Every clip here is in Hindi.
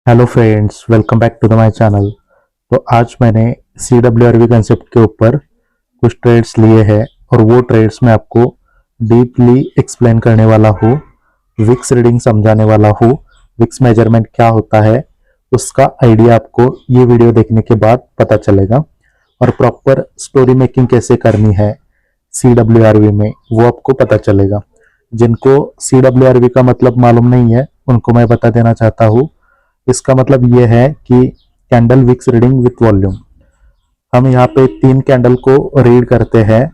Hello friends, welcome back to the my channel. तो आज मैंने CWRV कंसेप्ट के ऊपर कुछ ट्रेड्स लिए हैं और वो ट्रेड्स मैं आपको डीपली एक्सप्लेन करने वाला हूँ। विक्स रीडिंग समझाने वाला हूँ। विक्स मेजरमेंट क्या होता है उसका आइडिया आपको ये वीडियो देखने के बाद पता चलेगा और प्रॉपर स्टोरी मेकिंग कैसे करनी है CWRV में वो आपको पता चलेगा। जिनको CWRV का मतलब मालूम नहीं है उनको मैं बता देना चाहता हूँ। इसका मतलब यह है कि candle wicks reading with volume. हम यहाँ पे 3 कैंडल को रीड करते हैं,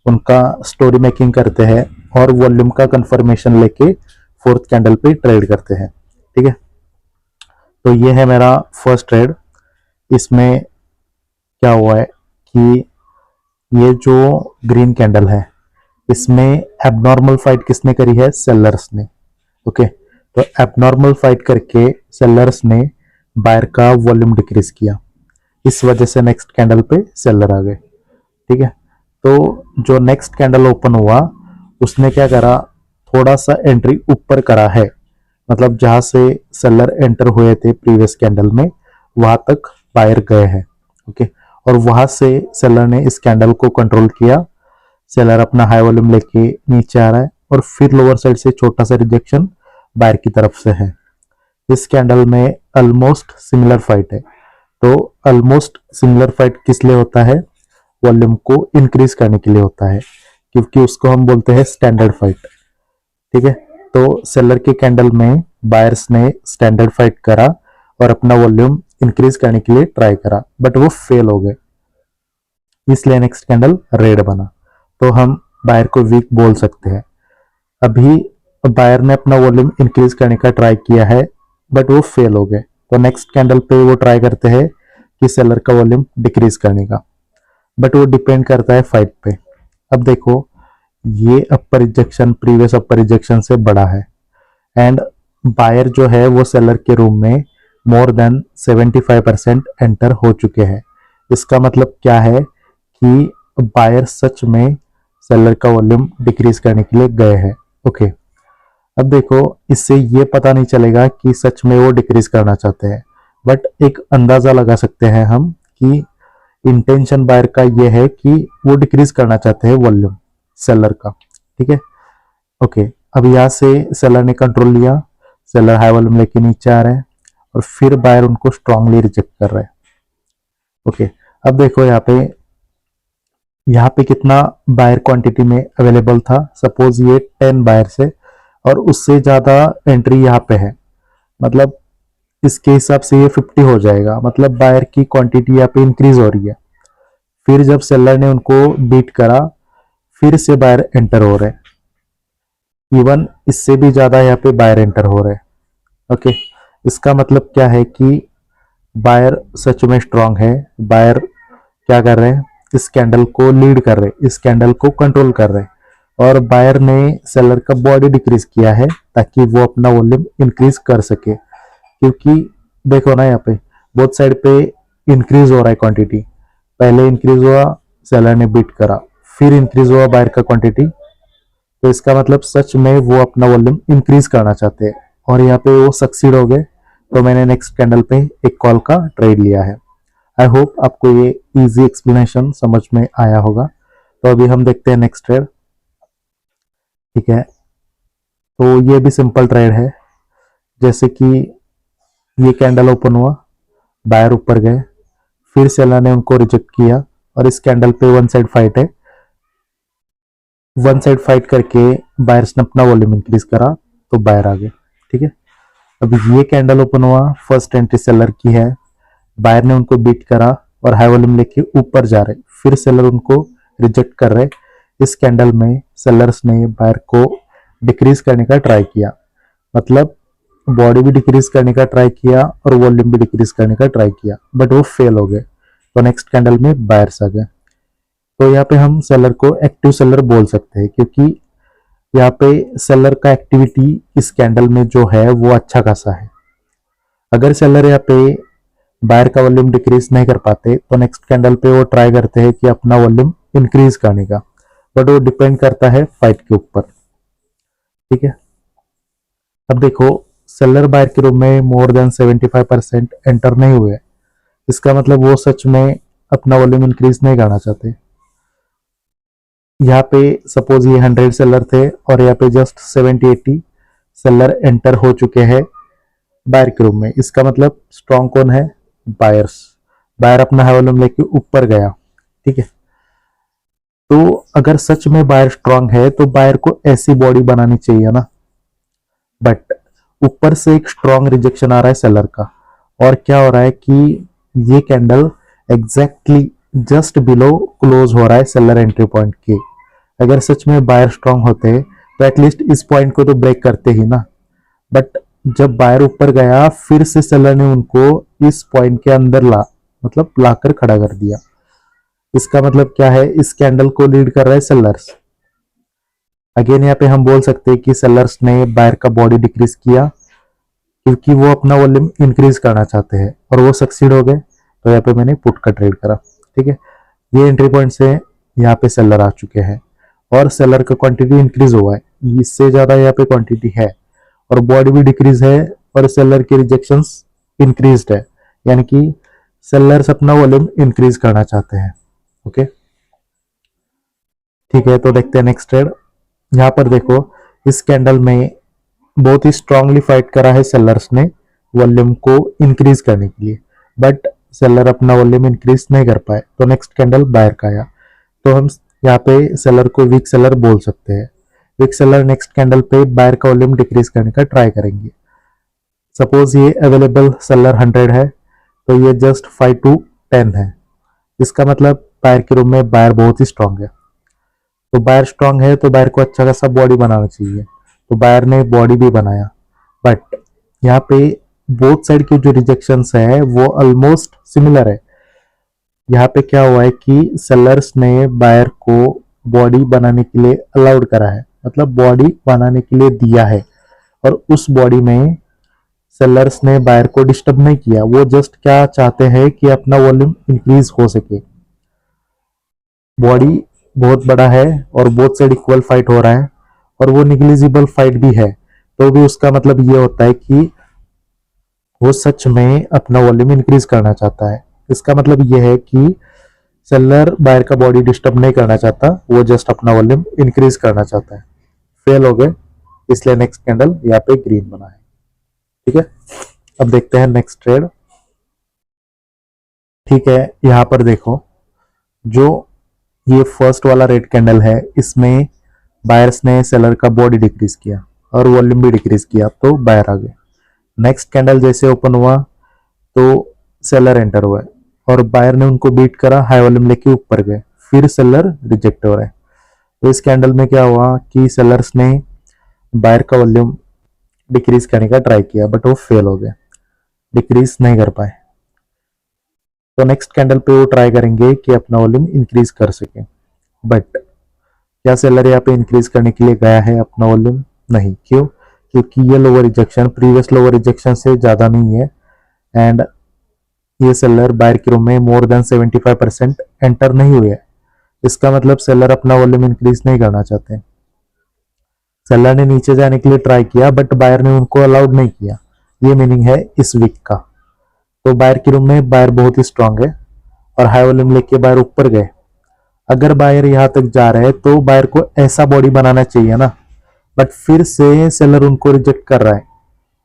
उनका स्टोरी मेकिंग करते हैं और वॉल्यूम का कंफर्मेशन लेके 4th कैंडल पे ट्रेड करते हैं। ठीक है, तो ये है मेरा फर्स्ट ट्रेड। इसमें क्या हुआ है कि ये जो ग्रीन कैंडल है इसमें एबनॉर्मल फाइट किसने करी है? सेलर्स ने। ओके, तो एबनॉर्मल फाइट करके सेलर्स ने बायर का वॉल्यूम डिक्रीज किया, इस वजह से नेक्स्ट कैंडल पे सेलर आ गए। ठीक है, तो जो नेक्स्ट कैंडल ओपन हुआ उसने क्या करा, थोड़ा सा एंट्री ऊपर करा है, मतलब जहां से सेलर एंटर हुए थे प्रीवियस कैंडल में वहां तक बायर गए हैं। ओके, और वहां से सेलर ने इस कैंडल को कंट्रोल किया। सेलर अपना हाई वॉल्यूम लेके नीचे आ रहा है और फिर लोअर साइड से छोटा सा रिजेक्शन बायर की तरफ से है। इस कैंडल में ऑलमोस्ट सिमिलर फाइट है। तो ऑलमोस्ट सिमिलर फाइट किस लिए होता है? वॉल्यूम को इंक्रीज करने के लिए होता है, क्योंकि उसको हम बोलते हैं स्टैंडर्ड फाइट। ठीक है, तो सेलर के कैंडल में बायर्स ने स्टैंडर्ड फाइट करा और अपना वॉल्यूम इंक्रीज करने के लिए ट्राई करा, बट वो फेल हो गए, इसलिए नेक्स्ट कैंडल रेड बना। तो हम बायर को वीक बोल सकते हैं। अभी बायर ने अपना वॉल्यूम इंक्रीज करने का ट्राई किया है बट वो फेल हो गए, तो नेक्स्ट कैंडल पे वो ट्राई करते हैं कि सेलर का वॉल्यूम डिक्रीज करने का, बट वो डिपेंड करता है फाइट पे। अब देखो, ये अपर रिजेक्शन प्रीवियस अपर रिजेक्शन से बड़ा है एंड बायर जो है वो सेलर के रूम में मोर देन 75% एंटर हो चुके हैं। इसका मतलब क्या है कि बायर सच में सेलर का वॉल्यूम डिक्रीज करने के लिए गए हैं। ओके, अब देखो, इससे ये पता नहीं चलेगा कि सच में वो डिक्रीज करना चाहते हैं, बट एक अंदाजा लगा सकते हैं हम कि इंटेंशन बायर का ये है कि वो डिक्रीज करना चाहते हैं वॉल्यूम सेलर का। ठीक है, ओके, अब यहाँ से सेलर ने कंट्रोल लिया, सेलर हाई वॉल्यूम लेके नीचे आ रहे हैं और फिर बायर उनको स्ट्रांगली रिजेक्ट कर रहे हैं। ओके, अब देखो यहाँ पे कितना बायर क्वांटिटी में अवेलेबल था। सपोज ये 10 बायर से और उससे ज्यादा एंट्री यहाँ पे है, मतलब इसके हिसाब से ये 50 हो जाएगा, मतलब बायर की क्वांटिटी यहाँ पे इंक्रीज हो रही है। फिर जब सेलर ने उनको बीट करा फिर से बायर एंटर हो रहे हैं, इवन इससे भी ज्यादा यहाँ पे बायर एंटर हो रहे हैं। ओके, इसका मतलब क्या है कि बायर सच में स्ट्रांग है। बायर क्या कर रहे हैं, इस कैंडल को लीड कर रहे हैं, इस कैंडल को कंट्रोल कर रहे हैं और बायर ने सेलर का बॉडी डिक्रीज किया है ताकि वो अपना वॉल्यूम इंक्रीज कर सके। क्योंकि देखो ना, यहाँ पे बोथ साइड पे इंक्रीज हो रहा है क्वांटिटी। पहले इंक्रीज हुआ, सेलर ने बीट करा, फिर इंक्रीज हुआ बायर का क्वांटिटी, तो इसका मतलब सच में वो अपना वॉल्यूम इंक्रीज करना चाहते हैं और यहाँ पे वो सक्सीड हो गए। तो मैंने नेक्स्ट कैंडल पे एक कॉल का ट्रेड लिया है। आई होप आपको ये इजी एक्सप्लेनेशन समझ में आया होगा। तो अभी हम देखते हैं नेक्स्ट ट्रेड। ठीक है, तो ये भी सिंपल ट्रेड है। जैसे कि ये कैंडल ओपन हुआ, बायर ऊपर गए, फिर सेलर ने उनको रिजेक्ट किया और इस कैंडल पे वन साइड फाइट है। वन साइड फाइट करके बायर्स ने अपना वॉल्यूम इंक्रीज करा तो बायर आ गए। ठीक है, अभी ये कैंडल ओपन हुआ, फर्स्ट एंट्री सेलर की है, बायर ने उनको बीट करा और हाई वॉल्यूम लेके ऊपर जा रहे, फिर सेलर उनको रिजेक्ट कर रहे। इस कैंडल में सेलर्स ने बायर को डिक्रीज करने का ट्राई किया, मतलब बॉडी भी डिक्रीज करने का ट्राई किया और वॉल्यूम भी डिक्रीज करने का ट्राई किया, बट वो फेल हो गए। तो नेक्स्ट कैंडल में बायर्स आ गए। तो यहाँ पे हम सेलर को एक्टिव सेलर बोल सकते हैं, क्योंकि यहाँ पे सेलर का एक्टिविटी इस कैंडल में जो है वो अच्छा खासा है। अगर सेलर यहाँ पे बायर का वॉल्यूम डिक्रीज नहीं कर पाते तो नेक्स्ट कैंडल पे वो ट्राई करते हैं कि अपना वॉल्यूम इंक्रीज करने का, बट वो डिपेंड करता है फाइट के ऊपर। ठीक है, अब देखो, सेलर बायर के रूप में मोर देन 75% एंटर नहीं हुए, इसका मतलब वो सच में अपना वॉल्यूम इंक्रीज नहीं करना चाहते। यहाँ पे सपोज ये 100 सेलर थे और यहाँ पे जस्ट 70-80 सेलर एंटर हो चुके हैं बायर के रूप में, इसका मतलब स्ट्रॉन्ग कौन है? बायर्स। बायर अपना हाई वॉल्यूम लेके ऊपर गया, ठीक है। तो अगर सच में बायर स्ट्रांग है तो बायर को ऐसी बॉडी बनानी चाहिए ना, बट ऊपर से एक स्ट्रांग रिजेक्शन आ रहा है सेलर का, और क्या हो रहा है कि ये candle exactly just below close हो रहा है सेलर एंट्री पॉइंट के। अगर सच में बायर स्ट्रांग होते तो एटलीस्ट इस पॉइंट को तो ब्रेक करते ही ना, बट जब बायर ऊपर गया फिर से सेलर ने उनको इस पॉइंट के अंदर मतलब लाकर खड़ा कर दिया। इसका मतलब क्या है? इस कैंडल को लीड कर रहा है सेलर्स। अगेन यहाँ पे हम बोल सकते हैं कि सेलर्स ने बायर का बॉडी डिक्रीज किया क्योंकि वो अपना वॉल्यूम इंक्रीज करना चाहते हैं और वो सक्सीड हो गए, तो यहाँ पे मैंने पुट का ट्रेड करा, ठीक है। ये एंट्री पॉइंट से यहाँ पे सेलर आ चुके हैं और सेलर का क्वांटिटी इंक्रीज हुआ है, इससे ज्यादा यहाँ पे क्वांटिटी है और बॉडी भी डिक्रीज है और सेलर के रिजेक्शंस इंक्रीज्ड है, यानी कि सेलर्स अपना वॉल्यूम इंक्रीज करना चाहते हैं। ओके, ठीक है, तो देखते हैं नेक्स्ट ट्रेड। यहाँ पर देखो इस कैंडल में बहुत ही स्ट्रांगली फाइट करा है सेलर्स ने वॉल्यूम को इंक्रीज करने के लिए, बट सेलर अपना वॉल्यूम इंक्रीज नहीं कर पाए, तो नेक्स्ट कैंडल बायर का आया। तो हम यहाँ पे सेलर को वीक सेलर बोल सकते हैं। वीक सेलर नेक्स्ट कैंडल पे बायर का वॉल्यूम डिक्रीज करने का ट्राई करेंगे। सपोज ये अवेलेबल सेलर 100 है तो ये जस्ट 5 to 10 है, इसका मतलब बायर के रूम में बायर बहुत ही स्ट्रांग है। तो बायर स्ट्रांग है तो बायर को अच्छा खासा बॉडी बनाना चाहिए, तो बायर ने बॉडी भी बनाया, बट यहाँ पे बोथ साइड के जो रिजेक्शंस है वो ऑलमोस्ट सिमिलर है। यहाँ पे क्या हुआ है कि सेलर्स ने बायर को बॉडी बनाने के लिए अलाउड करा है, मतलब बॉडी बनाने के लिए दिया है, और उस बॉडी में सेलर्स ने बायर को डिस्टर्ब नहीं किया। वो जस्ट क्या चाहते हैं कि अपना वॉल्यूम इंक्रीज हो सके। बॉडी बहुत बड़ा है और बोथ साइड इक्वल फाइट हो रहा है और वो निग्लिजिबल फाइट भी है, तो भी उसका मतलब ये होता है कि वो सच में अपना वॉल्यूम इंक्रीज करना चाहता है। इसका मतलब ये है कि सेलर बायर का बॉडी डिस्टर्ब नहीं करना चाहता, वो जस्ट अपना वॉल्यूम इंक्रीज करना चाहता है। फेल हो गए, इसलिए नेक्स्ट कैंडल यहाँ पे ग्रीन बना है, ठीक है। अब देखते हैं नेक्स्ट ट्रेड। ठीक है, यहाँ पर देखो जो ये फर्स्ट वाला रेड कैंडल है, इसमें बायर्स ने सेलर का बॉडी डिक्रीज किया और वॉल्यूम भी डिक्रीज किया, तो बायर आ गए। नेक्स्ट कैंडल जैसे ओपन हुआ तो सेलर एंटर हुआ और बायर ने उनको बीट करा, हाई वॉल्यूम लेके ऊपर गए, फिर सेलर रिजेक्ट हो रहा है। तो इस कैंडल में क्या हुआ कि सेलर्स ने बायर का वॉल्यूम डिक्रीज करने का ट्राई किया बट वो फेल हो गए, डिक्रीज नहीं कर पाए। तो नेक्स्ट कैंडल पे वो ट्राई करेंगे कि अपना वॉल्यूम इंक्रीज कर सके, बट क्या सेलर यहाँ पे इंक्रीज करने के लिए गया है अपना वॉल्यूम? नहीं। क्यों? क्योंकि ये lower rejection previous lower rejection से ज्यादा नहीं है एंड ये सेलर बायर के रूम में मोर देन 75% एंटर नहीं हुए है। इसका मतलब सेलर अपना वॉल्यूम इंक्रीज नहीं करना चाहते। सेलर ने नीचे जाने के लिए ट्राई किया बट बायर ने उनको अलाउड नहीं किया, ये मीनिंग है इस वीक का। तो बायर के रूम में बायर बहुत ही स्ट्रांग है और हाई वॉल्यूम लेके बायर ऊपर गए। अगर बायर यहां तक जा रहे हैं तो बायर को ऐसा बॉडी बनाना चाहिए ना, बट फिर से सेलर उनको रिजेक्ट कर रहा है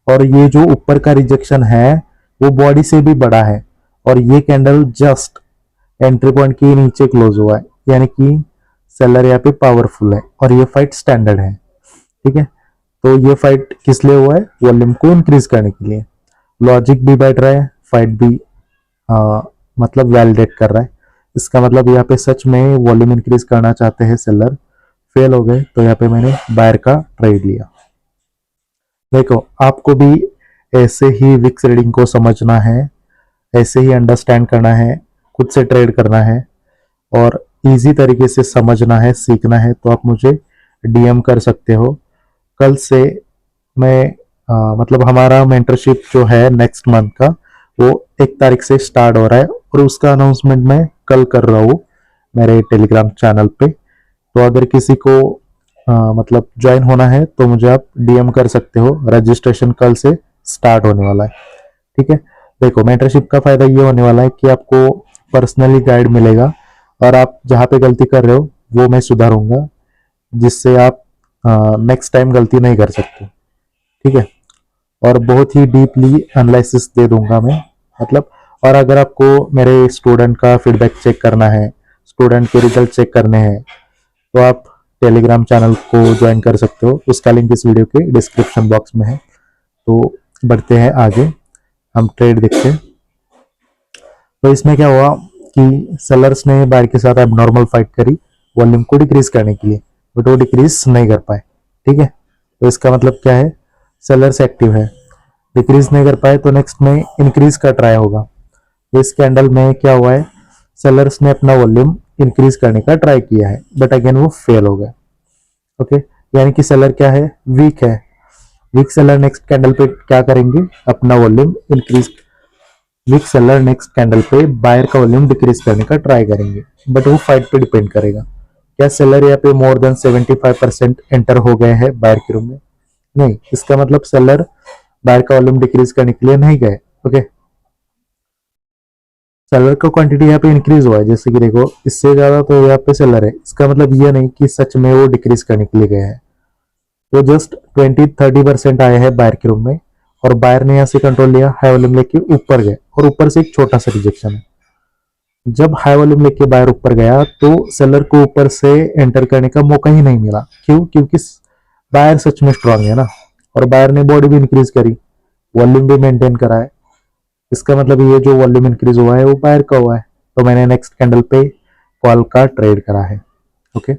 और ये जो ऊपर का रिजेक्शन है वो बॉडी से भी बड़ा है और ये कैंडल जस्ट एंट्री पॉइंट के नीचे क्लोज हुआ है, यानी कि सेलर यहाँ पे पावरफुल है और ये फाइट स्टैंडर्ड है, ठीक है। तो ये फाइट किस लिए हुआ है? वॉल्यूम को इंक्रीज करने के लिए। लॉजिक भी बैठ रहा है, फाइट भी मतलब वैलिडेट कर रहा है। इसका मतलब यहाँ पे सच में वॉल्यूम इंक्रीज करना चाहते हैं सेलर, फेल हो गए, तो यहाँ पे मैंने बायर का ट्रेड लिया। देखो आपको भी ऐसे ही विक्स रीडिंग को समझना है, ऐसे ही अंडरस्टैंड करना है, खुद से ट्रेड करना है और इजी तरीके से समझना है, सीखना है, तो आप मुझे डीएम कर सकते हो। कल से मैं मतलब हमारा मेंटरशिप जो है नेक्स्ट मंथ का वो 1 तारीख से स्टार्ट हो रहा है और उसका अनाउंसमेंट मैं कल कर रहा हूँ मेरे टेलीग्राम चैनल पे। तो अगर किसी को मतलब ज्वाइन होना है तो मुझे आप डीएम कर सकते हो। रजिस्ट्रेशन कल से स्टार्ट होने वाला है। ठीक है, देखो मेंटरशिप का फायदा ये होने वाला है कि आपको पर्सनली गाइड मिलेगा और आप जहाँ पे गलती कर रहे हो वो मैं सुधारूंगा, जिससे आप नेक्स्ट टाइम गलती नहीं कर सकते। ठीक है, और बहुत ही डीपली एनालिसिस दे दूंगा मैं, मतलब। और अगर आपको मेरे स्टूडेंट का फीडबैक चेक करना है, स्टूडेंट के रिजल्ट चेक करने हैं, तो आप टेलीग्राम चैनल को ज्वाइन कर सकते हो। उसका लिंक इस वीडियो के डिस्क्रिप्शन बॉक्स में है। तो बढ़ते हैं आगे, हम ट्रेड देखते हैं। तो इसमें क्या हुआ कि सेलर्स ने बायर के साथ एबनॉर्मल फाइट करी वॉल्यूम को डिक्रीज करने के लिए, बट वो डिक्रीज नहीं कर पाए। ठीक है, तो इसका मतलब क्या है, सेलर्स एक्टिव है, डिक्रीज नहीं कर पाए, तो नेक्स्ट में इंक्रीज का ट्राई होगा। तो इस कैंडल में क्या हुआ है, सेलर्स ने अपना वॉल्यूम इंक्रीज करने का ट्राई किया है, बट अगेन वो फेल हो गया। ओके, यानी कि सेलर क्या है, वीक है। वीक सेलर नेक्स्ट कैंडल पे क्या करेंगे, अपना volume increase. Weak seller next candle पे बायर का वॉल्यूम डिक्रीज करने का ट्राई करेंगे, बट वो फाइट पे डिपेंड करेगा। क्या सेलर यहाँ पे मोर देन 75% एंटर हो गए हैं बायर के रूम में? नहीं, इसका मतलब सेलर बायर का वॉल्यूम डिक्रीज करने के लिए नहीं गए। ओके, सेलर का क्वांटिटी यहाँ पे इंक्रीज हुआ है, जैसे कि देखो इससे ज्यादा तो यहाँ पे सेलर है। इसका मतलब ये नहीं कि सच में वो डिक्रीज करने के लिए गए हैं। वो जस्ट 20-30% आए हैं बायर के रूम में, और बायर ने यहाँ से कंट्रोल लिया, हाई वॉल्यूम लेके ऊपर गए, और ऊपर से एक छोटा सा रिजेक्शन है। जब हाई वॉल्यूम लेके बायर ऊपर गया तो सेलर को ऊपर से एंटर करने का मौका ही नहीं मिला। क्यों? क्योंकि बायर सच में स्ट्रांग है ना, और बायर ने बॉडी भी इंक्रीज करी, वॉल्यूम भी मेंटेन करा है। इसका मतलब ये जो वॉल्यूम इंक्रीज हुआ है वो बायर का हुआ है। तो मैंने नेक्स्ट कैंडल पे कॉल का ट्रेड करा है। ओके,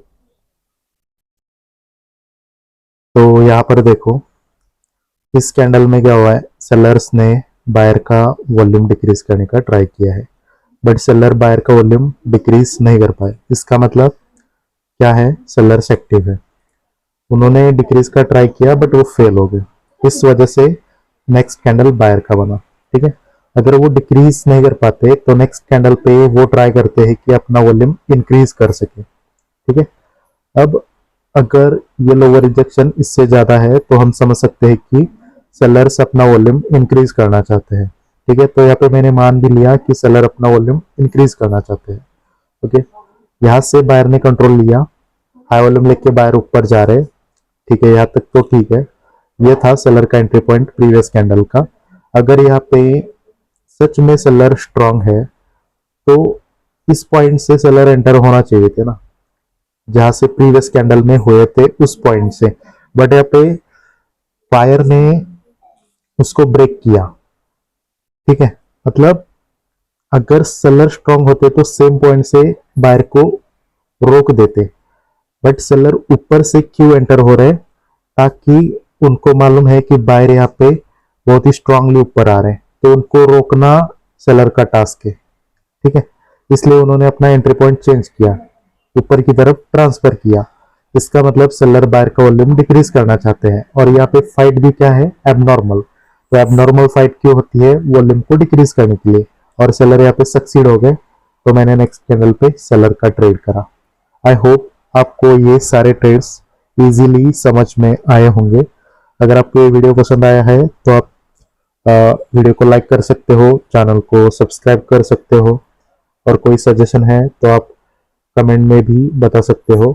तो यहाँ पर देखो इस कैंडल में क्या हुआ है, सेलर्स ने बायर का वॉल्यूम डिक्रीज करने का ट्राई किया है, बट सेलर बायर का वॉल्यूम डिक्रीज नहीं कर पाए। इसका मतलब क्या है, सेलर्स एक्टिव है। उन्होंने डिक्रीज का ट्राई किया बट वो फेल हो गए, इस वजह से नेक्स्ट कैंडल बायर का बना। ठीक है, अगर वो डिक्रीज नहीं कर पाते तो नेक्स्ट कैंडल पे वो ट्राई करते हैं कि अपना वॉल्यूम इंक्रीज कर सके। ठीक है, अब अगर ये लोअर रिजेक्शन इससे ज्यादा है तो हम समझ सकते हैं कि सेलर्स अपना वॉल्यूम इंक्रीज करना चाहते हैं। ठीक है, तो यहाँ पे मैंने मान भी लिया कि सेलर अपना वॉल्यूम इंक्रीज करना चाहते हैं। ओके, यहाँ से बायर ने कंट्रोल लिया, हाई वॉल्यूम लेके बायर ऊपर जा रहे। ठीक है, यहाँ तक तो ठीक है। ये था सेलर का एंट्री पॉइंट प्रीवियस कैंडल का। अगर यहाँ पे सच में सेलर स्ट्रांग है तो इस पॉइंट से सेलर एंटर होना चाहिए थे ना, जहां से प्रीवियस कैंडल में हुए थे उस पॉइंट से, बट यहाँ पे बायर ने उसको ब्रेक किया। ठीक है, मतलब अगर सेलर स्ट्रांग होते तो सेम पॉइंट से बायर को रोक देते, बट सेलर ऊपर से क्यों एंटर हो रहे, ताकि उनको मालूम है कि बायर यहाँ पे बहुत ही स्ट्रांगली ऊपर आ रहे हैं, तो उनको रोकना सेलर का टास्क है। ठीक है, इसलिए उन्होंने अपना एंट्री पॉइंट चेंज किया, ऊपर की तरफ ट्रांसफर किया। इसका मतलब सेलर बायर का वॉल्यूम डिक्रीज करना चाहते हैं, और यहाँ पे फाइट भी क्या है, एबनॉर्मल। तो एबनॉर्मल फाइट क्यों होती है, वॉल्यूम को डिक्रीज करने के लिए, और सेलर यहाँ पे सक्सीड हो गए। तो मैंने नेक्स्ट कैंडल पे सेलर का ट्रेड करा। आई होप आपको ये सारे ट्रेड्स इजीली समझ में आए होंगे। अगर आपको ये वीडियो पसंद आया है तो आप वीडियो को लाइक कर सकते हो, चैनल को सब्सक्राइब कर सकते हो, और कोई सजेशन है तो आप कमेंट में भी बता सकते हो,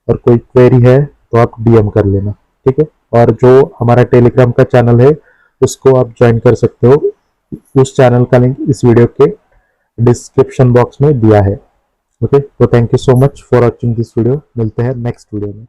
और कोई क्वेरी है तो आप डीएम कर लेना। ठीक है, और जो हमारा टेलीग्राम का चैनल है उसको आप ज्वाइन कर सकते हो। उस चैनल का लिंक इस वीडियो के डिस्क्रिप्शन बॉक्स में दिया है। ओके, तो thank you so much for watching this video. मिलते हैं नेक्स्ट वीडियो में।